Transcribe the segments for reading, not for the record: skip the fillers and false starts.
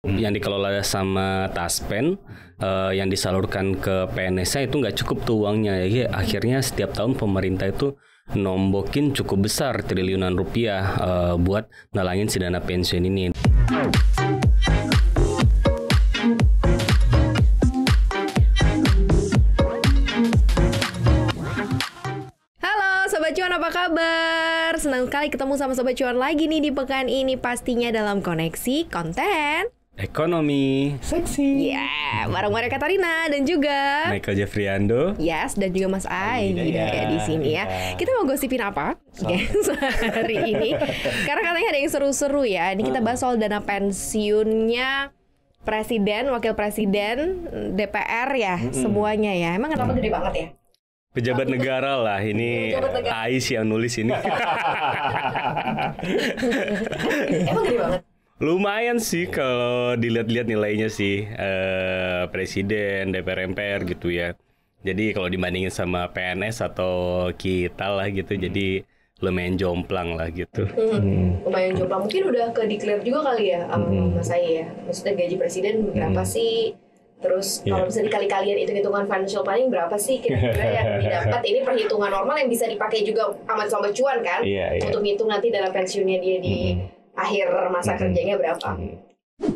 yang dikelola sama Taspen, yang disalurkan ke PNS-nya itu nggak cukup tuh uangnya. Jadi akhirnya setiap tahun pemerintah itu nombokin cukup besar triliunan rupiah buat nalangin si dana pensiun ini. Sobat Cuan, apa kabar? Senang sekali ketemu sama Sobat Cuan lagi nih di pekan ini, pastinya dalam koneksi konten ekonomi seksi. Ya, bareng Maria Katarina dan juga Michael Jeffriando. Yes, dan juga Mas Ai ya di sini ya. Kita mau gosipin apa? Hari ini karena katanya ada yang seru-seru ya. Ini kita bahas soal dana pensiunnya presiden, wakil presiden, DPR ya, semuanya ya. Emang kenapa gede banget ya? Pejabat negara lah, ini Ais yang nulis ini. Emang gede banget? Lumayan sih kalau dilihat-lihat nilainya sih, presiden, DPR, MPR gitu ya. Jadi kalau dibandingin sama PNS atau kita lah gitu, jadi lumayan jomplang lah gitu. Lumayan jomplang, mungkin udah ke declare juga kali ya, Mas Ai ya. Maksudnya gaji presiden berapa sih? Terus kalau bisa dikali-kalian hitung-hitungan financial planning berapa sih kira-kira yang didapat? Ini perhitungan normal yang bisa dipakai juga sama Sobat Cuan kan? Untuk ngitung nanti dana pensiunnya dia di akhir masa kerjanya berapa.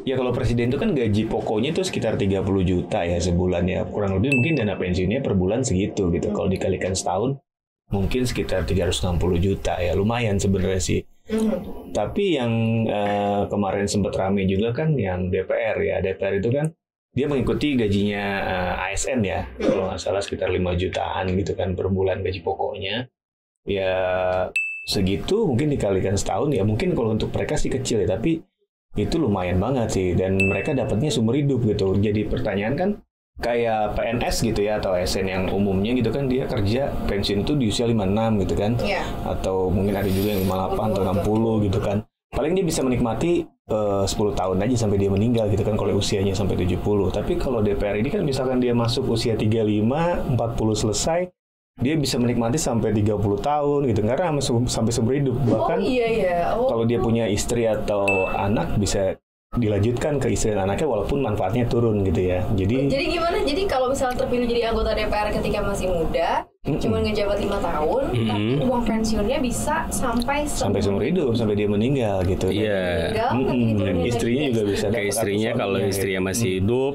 Ya kalau presiden itu kan gaji pokoknya itu sekitar 30 juta ya sebulan ya. Kurang lebih mungkin dana pensiunnya per bulan segitu gitu. Kalau dikalikan setahun mungkin sekitar 360 juta ya. Lumayan sebenarnya sih. Tapi yang kemarin sempat rame juga kan yang DPR ya. DPR itu kan dia mengikuti gajinya ASN ya, kalau nggak salah sekitar 5 jutaan gitu kan per bulan gaji pokoknya. Ya segitu mungkin dikalikan setahun ya, mungkin kalau untuk mereka sih kecil ya, tapi itu lumayan banget sih. Dan mereka dapatnya seumur hidup gitu. Jadi pertanyaan kan, kayak PNS gitu ya, atau ASN yang umumnya gitu kan, dia kerja pensiun itu di usia 56 gitu kan. Atau mungkin ada juga yang 58 atau 60 gitu kan. Paling dia bisa menikmati 10 tahun aja sampai dia meninggal gitu kan kalau usianya sampai 70. Tapi kalau DPR ini kan misalkan dia masuk usia 35, 40 selesai, dia bisa menikmati sampai 30 tahun gitu karena sampai seumur hidup. Bahkan kalau dia punya istri atau anak bisa dilanjutkan ke istri dan anaknya walaupun manfaatnya turun gitu ya. Jadi gimana? Jadi kalau misalnya terpilih jadi anggota DPR ketika masih muda, cuma ngejabat 5 tahun, tapi uang pensiunnya bisa sampai seumur hidup, sampai dia meninggal gitu. Iya. Dan istrinya juga bisa dapat. Istrinya kalau istrinya masih hidup,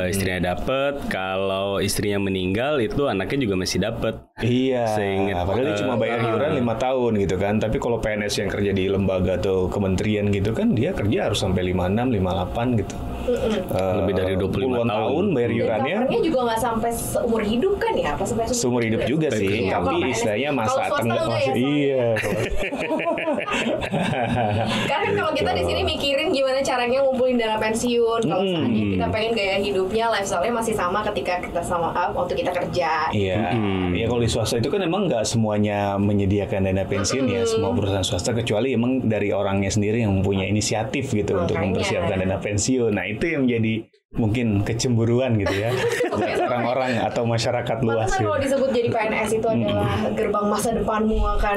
istrinya dapat. Kalau istrinya meninggal itu anaknya juga masih dapat. Iya. Padahal dia cuma bayar iuran 5 tahun gitu kan. Tapi kalau PNS yang kerja di lembaga atau kementerian gitu kan, dia kerja harus sampai 56, 58 gitu. Lebih dari 25 tahun bayar iurannya. Covernya juga nggak sampai seumur hidup kan ya? Apa sampai seumur hidup juga sih, tapi istilahnya masa tengah ya, karena kalau kita di sini mikirin gimana caranya ngumpulin dana pensiun, kalau misalnya kita pengen gaya hidupnya, lifestyle-nya masih sama ketika kita sama waktu kita kerja. Ya kalau di swasta itu kan emang nggak semuanya menyediakan dana pensiun ya, semua perusahaan swasta, kecuali emang dari orangnya sendiri yang mempunyai inisiatif gitu untuk mempersiapkan dana pensiun. Nah itu yang menjadi mungkin kecemburuan gitu ya orang-orang atau masyarakat luas. Gitu. Kalau disebut jadi PNS itu adalah gerbang masa depanmu akan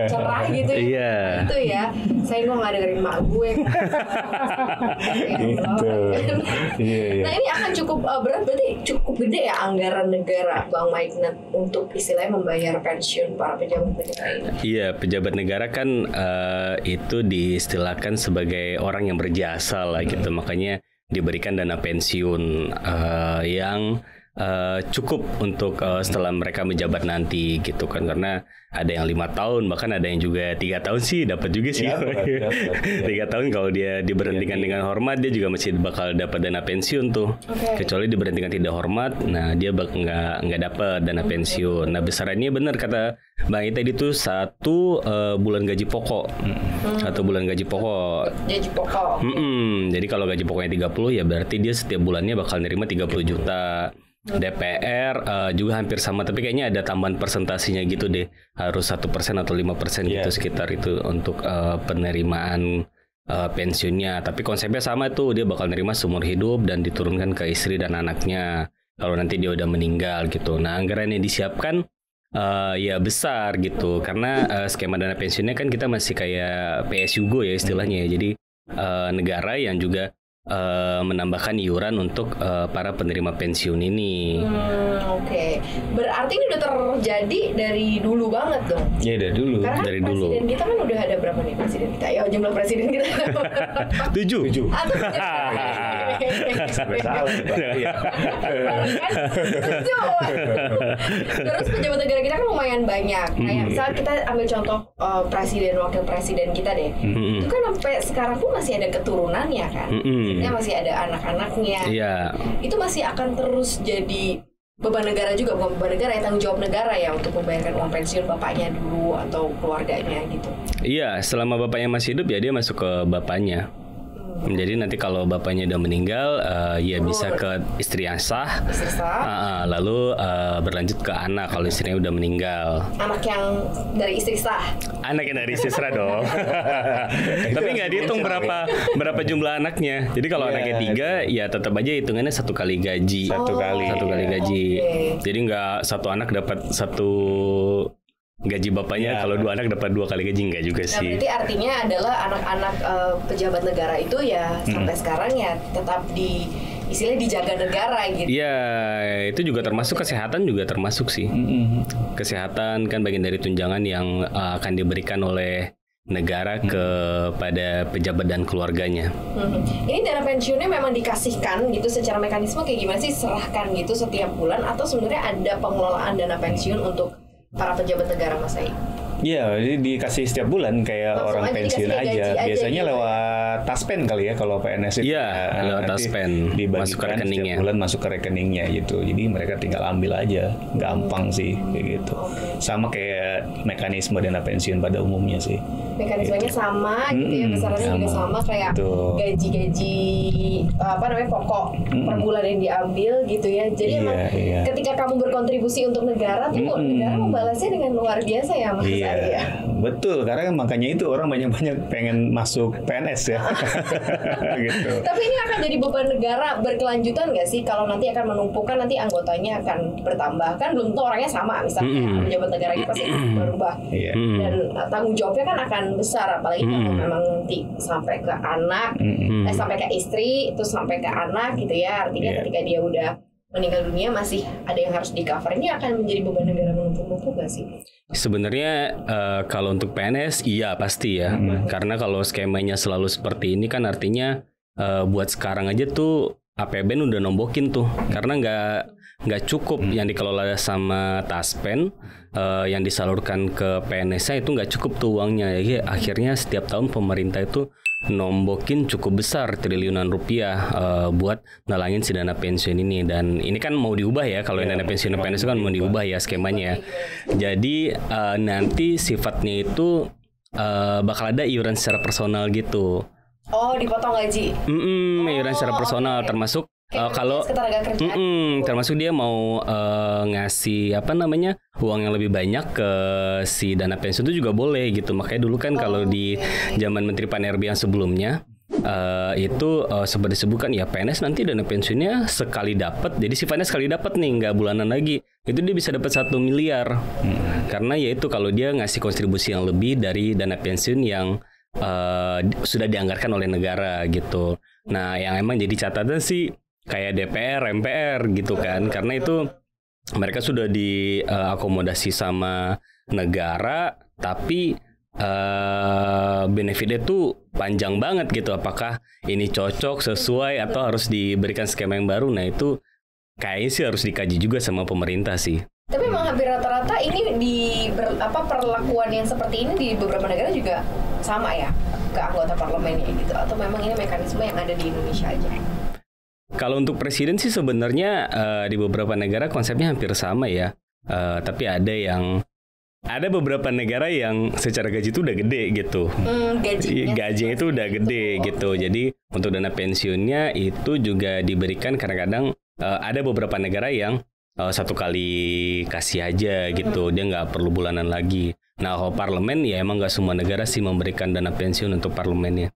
cerah gitu ya. Itu ya. Saya nggak dengerin mak gue. Gitu. Nah ini akan cukup berat, berarti cukup gede ya anggaran negara, Bang Mike, untuk istilahnya membayar pensiun para pejabat negara ini. Iya, pejabat negara kan itu diistilahkan sebagai orang yang berjasa lah gitu, makanya diberikan dana pensiun yang cukup untuk setelah mereka menjabat nanti gitu kan, karena ada yang 5 tahun, bahkan ada yang juga 3 tahun sih dapat juga sih. 3 tahun kalau dia diberhentikan dengan hormat, dia juga masih bakal dapat dana pensiun tuh. Kecuali diberhentikan tidak hormat, nah dia nggak dapat dana pensiun. Nah besarannya benar kata Bang Ita itu 1 bulan gaji pokok. 1 bulan gaji pokok. Jadi kalau gaji pokoknya 30 ya berarti dia setiap bulannya bakal nerima 30 juta. DPR juga hampir sama, tapi kayaknya ada tambahan persentasinya gitu deh, harus 1% atau 5% gitu sekitar itu untuk penerimaan pensiunnya. Tapi konsepnya sama tuh, dia bakal nerima seumur hidup dan diturunkan ke istri dan anaknya kalau nanti dia udah meninggal gitu. Nah anggaran yang disiapkan ya besar gitu, karena skema dana pensiunnya kan kita masih kayak PSUGO ya istilahnya ya. Jadi negara yang juga menambahkan iuran untuk para penerima pensiun ini. Oke. Berarti ini udah terjadi dari dulu banget dong. Ya dari dulu. Karena dari presiden kita kan udah ada berapa nih presiden kita? Ya jumlah presiden kita. 7. Sampai salah. Iya. Terus pejabat negara kita kan lumayan banyak. Kayak misal kita ambil contoh presiden, wakil presiden kita deh. Itu kan sampai sekarang pun masih ada keturunannya kan. Masih ada anak-anaknya. Iya. Itu masih akan terus jadi beban negara juga, bukan beban negara ya, tanggung jawab negara ya untuk membayarkan uang pensiun bapaknya dulu atau keluarganya gitu. Iya, selama bapaknya masih hidup ya dia masuk ke bapaknya. Jadi nanti kalau bapaknya udah meninggal, ya bisa ke istri yang sah. Lalu berlanjut ke anak kalau istrinya udah meninggal. Anak yang dari istri sah. Anak yang dari istri sah dong. Tapi nggak dihitung berapa jumlah anaknya. Jadi kalau anaknya 3, ya tetap aja hitungannya 1 kali gaji. Satu kali gaji. Jadi nggak satu anak dapat 1 gaji bapaknya, kalau 2 anak dapat 2 kali gaji, enggak juga sih. Nah, berarti artinya adalah anak-anak pejabat negara itu ya sampai sekarang ya tetap istilahnya dijaga negara gitu. Iya, itu juga termasuk kesehatan juga termasuk sih. Kesehatan kan bagian dari tunjangan yang akan diberikan oleh negara kepada pejabat dan keluarganya. Ini dana pensiunnya memang dikasihkan gitu secara mekanisme kayak gimana sih, serahkan gitu setiap bulan atau sebenarnya ada pengelolaan dana pensiun untuk para pejabat negara, Mas Ai? Iya, jadi dikasih setiap bulan kayak langsung orang pensiun aja. Biasanya gitu. Lewat Taspen kali ya kalau PNS itu. Iya, lewat Taspen. Masuk ke rekeningnya. Setiap bulan masuk ke rekeningnya gitu. Jadi mereka tinggal ambil aja. Gampang sih kayak gitu. Sama kayak mekanisme dana pensiun pada umumnya sih. Mekanismenya gitu. Sama gitu ya, besarannya juga sama kayak gaji-gaji pokok per bulan yang diambil gitu ya. Jadi emang ketika kamu berkontribusi untuk negara tuh negara membalasnya dengan luar biasa ya, Mas. Iya, betul. Karena makanya itu orang banyak-banyak pengen masuk PNS ya. Gitu. Tapi ini akan jadi beban negara berkelanjutan nggak sih? Kalau nanti akan menumpukan, nanti anggotanya akan bertambah. Kan belum tentu orangnya sama, misalnya pejabat negara itu pasti berubah. Dan tanggung jawabnya kan akan besar, apalagi kalau memang nanti sampai ke anak, sampai ke istri, terus sampai ke anak gitu ya. Artinya ketika dia udah meninggal dunia masih ada yang harus di cover. Ini akan menjadi beban negara menumpuk-numpuk nggak sih? Sebenarnya kalau untuk PNS iya pasti ya. Karena kalau skemanya selalu seperti ini kan artinya buat sekarang aja tuh APBN udah nombokin tuh. Karena nggak cukup yang dikelola sama Taspen, yang disalurkan ke PNS-nya itu nggak cukup tuh uangnya. Jadi akhirnya setiap tahun pemerintah itu nombokin cukup besar triliunan rupiah buat nalangin si dana pensiun ini. Dan ini kan mau diubah ya, kalau dana pensiun PNS kan mau diubah ya skemanya. Jadi nanti sifatnya itu bakal ada iuran secara personal gitu. Oh, dipotong gaji? Iuran secara personal termasuk kalau termasuk dia mau ngasih uang yang lebih banyak ke si dana pensiun itu juga boleh gitu. Makanya dulu kan kalau di zaman Menteri Pan-RB yang sebelumnya itu sempat disebutkan ya PNS nanti dana pensiunnya sekali dapat, jadi sifatnya sekali dapat nih, nggak bulanan lagi. Itu dia bisa dapat 1 miliar karena ya itu kalau dia ngasih kontribusi yang lebih dari dana pensiun yang sudah dianggarkan oleh negara gitu. Nah yang emang jadi catatan sih kayak DPR, MPR gitu kan, karena itu mereka sudah diakomodasi sama negara, tapi benefitnya tuh panjang banget gitu. Apakah ini cocok, sesuai, atau harus diberikan skema yang baru? Nah itu kayaknya sih harus dikaji juga sama pemerintah sih. Tapi memang hampir rata-rata ini perlakuan yang seperti ini di beberapa negara juga sama ya ke anggota parlemennya gitu, atau memang ini mekanisme yang ada di Indonesia aja? Kalau untuk presiden sih sebenarnya di beberapa negara konsepnya hampir sama ya. Tapi ada beberapa negara yang secara gaji itu udah gede gitu. Gajinya itu udah gede gitu. Jadi untuk dana pensiunnya itu juga diberikan kadang-kadang ada beberapa negara yang 1 kali kasih aja gitu. Dia nggak perlu bulanan lagi. Nah kalau parlemen ya emang nggak semua negara sih memberikan dana pensiun untuk parlemennya.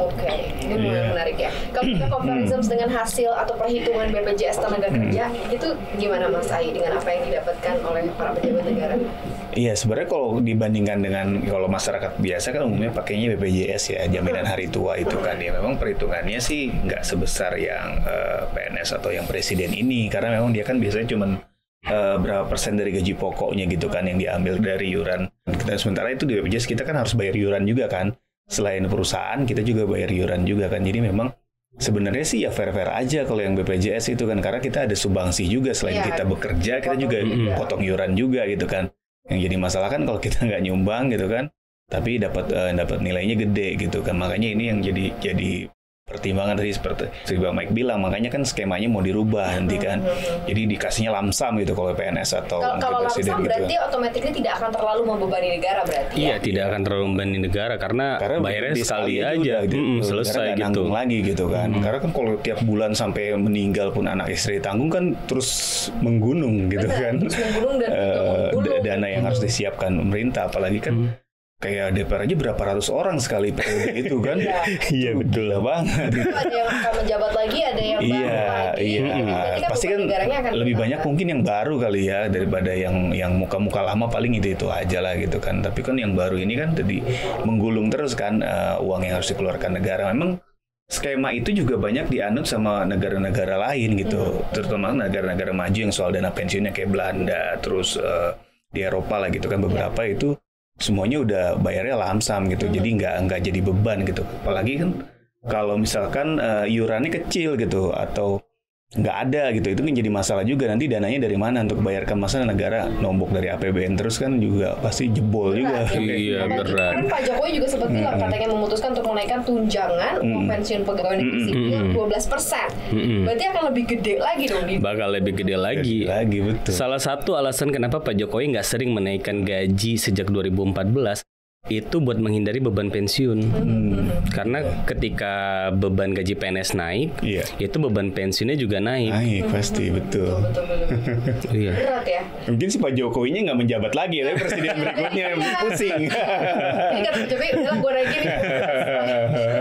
Oke, ini mulai menarik ya. Kalau kita comparison dengan hasil atau perhitungan BPJS Tenaga Kerja, itu gimana Mas Ai dengan apa yang didapatkan oleh para pejabat negara? Iya, sebenarnya kalau dibandingkan dengan kalau masyarakat biasa kan umumnya pakainya BPJS ya, jaminan hari tua itu kan ya. Memang perhitungannya sih nggak sebesar yang PNS atau yang presiden ini, karena memang dia kan biasanya cuma berapa persen dari gaji pokoknya gitu kan yang diambil dari iuran. Kita sementara itu di BPJS kita kan harus bayar iuran juga kan. Selain perusahaan kita juga bayar iuran juga kan. Jadi memang sebenarnya sih ya fair-fair aja kalau yang BPJS itu kan, karena kita ada sumbangsi juga selain kita bekerja, kita juga potong iuran juga gitu kan. Yang jadi masalah kan kalau kita nggak nyumbang gitu kan, tapi dapat nilainya gede gitu kan. Makanya ini yang jadi pertimbangan tadi seperti Bang Mike bilang, makanya kan skemanya mau dirubah nanti kan. Jadi dikasihnya lamsam gitu kalau PNS atau kalau presiden lamsam gitu. Berarti otomatis tidak akan terlalu membebani negara berarti. Iya, tidak akan terlalu membebani negara karena bayarnya sekali aja gitu. Selesai gitu. gitu. Lagi gitu kan. Karena kan kalau tiap bulan sampai meninggal pun anak istri tanggung kan terus menggunung gitu kan. Terus menggunung dan dana yang harus disiapkan pemerintah, apalagi kan kayak DPR aja berapa ratus orang sekali periode itu kan. Iya betul banget. Ada yang akan menjabat lagi, ada yang baru lagi. Iya. Pasti kan lebih banyak mungkin yang baru kali ya daripada yang muka-muka lama, paling itu aja lah gitu kan. Tapi kan yang baru ini kan jadi menggulung terus kan uang yang harus dikeluarkan negara. Memang skema itu juga banyak dianut sama negara-negara lain gitu. Terutama negara-negara maju yang soal dana pensiunnya kayak Belanda, terus di Eropa lah gitu kan, beberapa itu semuanya udah bayarnya lamsam gitu, jadi nggak jadi beban gitu. Apalagi kan kalau misalkan iurannya kecil gitu atau nggak ada gitu, itu kan jadi masalah juga. Nanti dananya dari mana untuk bayarkan, masa negara nombok dari APBN terus kan juga pasti jebol juga. Iya berat. Kan Pak Jokowi juga sempat bilang katanya memutuskan untuk menaikkan tunjangan uang pensiun pegawai negeri sipil 12%. Berarti akan lebih gede lagi dong. Bakal lebih gede lagi. Betul. Salah satu alasan kenapa Pak Jokowi nggak sering menaikkan gaji sejak 2014 itu buat menghindari beban pensiun. Karena ketika beban gaji PNS naik, itu beban pensiunnya juga naik. Naik pasti, betul. Iya. Berat ya. Mungkin si Pak Jokowinya nggak menjabat lagi, tapi presiden berikutnya yang pusing. Ini kan Pak Jokowi bilang gue lagi nih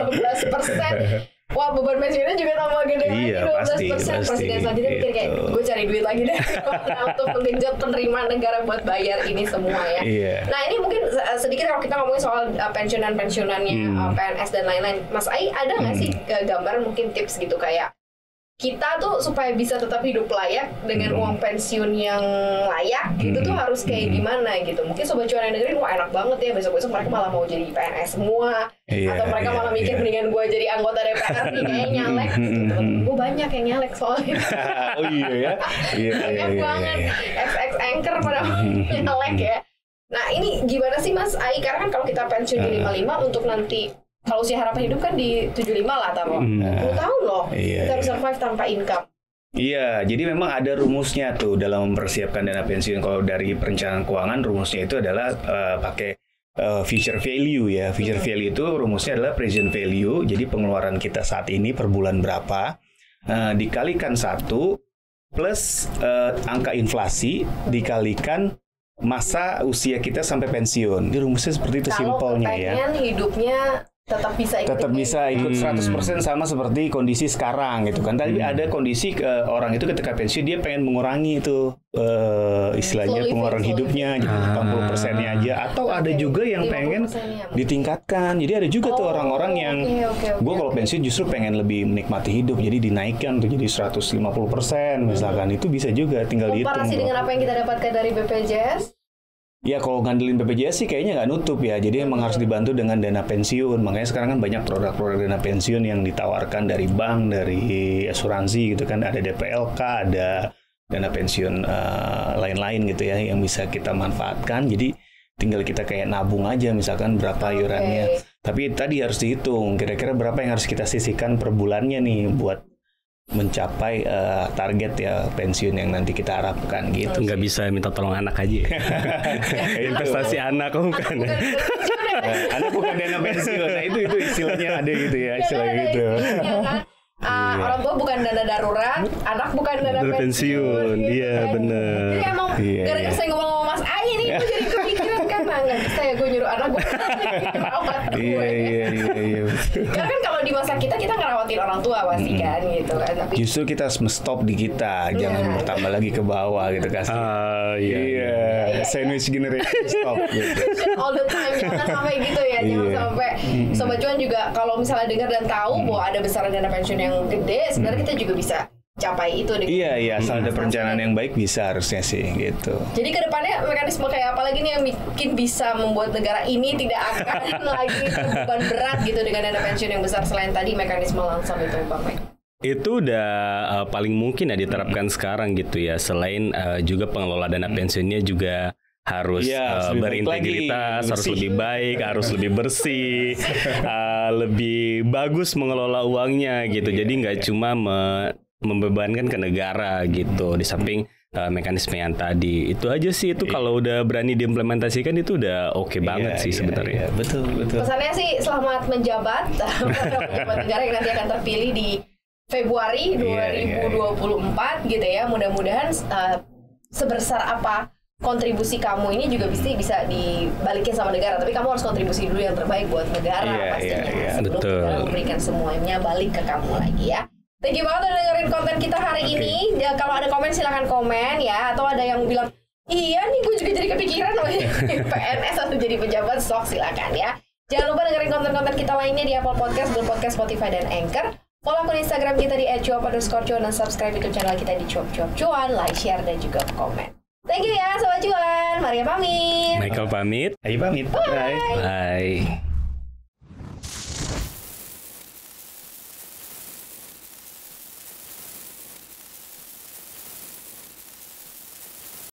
12%. Wah, beban pensiunnya juga tambah gede lagi 12%. Presiden selanjutnya mikir kayak gue cari duit lagi deh untuk menggenjot penerimaan negara buat bayar ini semua ya. Nah ini mungkin sedikit kalau kita ngomongin soal pensiunannya PNS dan lain-lain, Mas Ai ada nggak sih gambaran mungkin tips gitu kayak kita tuh supaya bisa tetap hidup layak dengan uang pensiun yang layak gitu tuh harus kayak gimana gitu. Mungkin Sobat Cuan yang dengerin, wah enak banget ya, besok-besok mereka malah mau jadi PNS semua. Atau mereka malah mikir mendingan gue jadi anggota DPR nih kayak nyalek gitu. Gue banyak yang nyalek soalnya. Oh iya ya. Banyak banget XX anchor pada nyalek ya. Nah ini gimana sih Mas Ai? Karena kan kalau kita pensiun di 55 untuk nanti, kalau usia harapan hidup kan di 75 lah taruh. 10 tahun loh. Kita harus survive tanpa income. Iya, jadi memang ada rumusnya tuh dalam mempersiapkan dana pensiun. Kalau dari perencanaan keuangan, rumusnya itu adalah pakai future value ya. Future value itu rumusnya adalah present value. Jadi pengeluaran kita saat ini per bulan berapa, dikalikan 1 plus angka inflasi dikalikan masa usia kita sampai pensiun. Jadi rumusnya seperti itu simpelnya ya. Kalau pengen hidupnya tetap bisa ikut 100% sama seperti kondisi sekarang gitu kan. Tapi ada kondisi orang itu ketika pensiun dia pengen mengurangi itu istilahnya pengeluaran hidupnya jadi 80%-nya aja, atau ada juga yang pengen ditingkatkan. Jadi ada juga tuh orang-orang yang gue kalau pensiun justru pengen lebih menikmati hidup, jadi dinaikkan tuh jadi 150% misalkan. Itu bisa juga, tinggal dihitung. Komparasi dengan apa yang kita dapatkan dari BPJS? Ya kalau ngandelin BPJS sih kayaknya nggak nutup ya. Jadi emang harus dibantu dengan dana pensiun. Makanya sekarang kan banyak produk-produk dana pensiun yang ditawarkan dari bank, dari asuransi gitu kan. Ada DPLK, ada dana pensiun lain-lain gitu ya yang bisa kita manfaatkan. Jadi tinggal kita kayak nabung aja misalkan berapa iurannya. Tapi tadi harus dihitung kira-kira berapa yang harus kita sisihkan per bulannya nih buat mencapai target ya pensiun yang nanti kita harapkan gitu. Nggak bisa minta tolong anak aja. Investasi anak bukan. Anak bukan dana pensiun. Nah itu istilahnya ada gitu ya, istilahnya gitu. Orang tua bukan dana darurat, anak bukan dana pensiun. Iya benar. Jadi emang gara-gara saya ngomong sama Mas Ai ini, aku jadi kepikiran kan. Nah nggak bisa ya gue nyuruh anak gue merawat gue. Iya. Karena kan kalau di masa kita ngerawatin orang tua pasti kan gitu kan. Tapi Justru kita harus stop di kita, jangan bertambah lagi ke bawah gitu kasih. Iya. Sandwich generation stop gitu. all the time jangan sampai gitu ya, jangan sampai. Sobat Cuan juga kalau misalnya dengar dan tahu bahwa ada besaran dana pensiun yang gede, sebenarnya kita juga bisa capai itu. Iya, asal ada perencanaan yang baik bisa harusnya sih gitu. Jadi kedepannya mekanisme kayak apa lagi nih yang mungkin bisa membuat negara ini tidak akan lagi beban berat gitu dengan dana pensiun yang besar selain tadi mekanisme langsung itu, Bang Mike? Itu udah paling mungkin ya diterapkan sekarang gitu ya. Selain juga pengelola dana pensiunnya juga harus berintegritas, harus lebih baik, harus lebih bersih, lebih bagus mengelola uangnya gitu. Jadi nggak cuma membebankan ke negara gitu. Di samping mekanisme yang tadi itu aja sih, itu kalau udah berani diimplementasikan itu udah oke banget sih sebenarnya. Betul. Pesannya sih selamat menjabat pejabat negara yang nanti akan terpilih di Februari 2024 gitu ya. Mudah-mudahan sebesar apa kontribusi kamu ini juga bisa dibalikin sama negara, tapi kamu harus kontribusi dulu yang terbaik buat negara pastinya. Sebelum negara memberikan semuanya balik ke kamu lagi ya. Thank you banget udah dengerin konten kita hari ini. Ya, kalau ada komen silahkan komen ya, atau ada yang bilang iya nih gue juga jadi kepikiran loh PNS atau jadi pejabat, sok silakan ya. Jangan lupa dengerin konten-konten kita lainnya di Apple Podcast, Google Podcast, Spotify, dan Anchor. Follow akun Instagram kita di @cuap_cuan dan subscribe YouTube channel kita di cuap-cuap-cuan, like, share, dan juga komen. Thank you ya Sobat Cuan. Maria pamit. Michael pamit. Ayo pamit. Bye. Bye.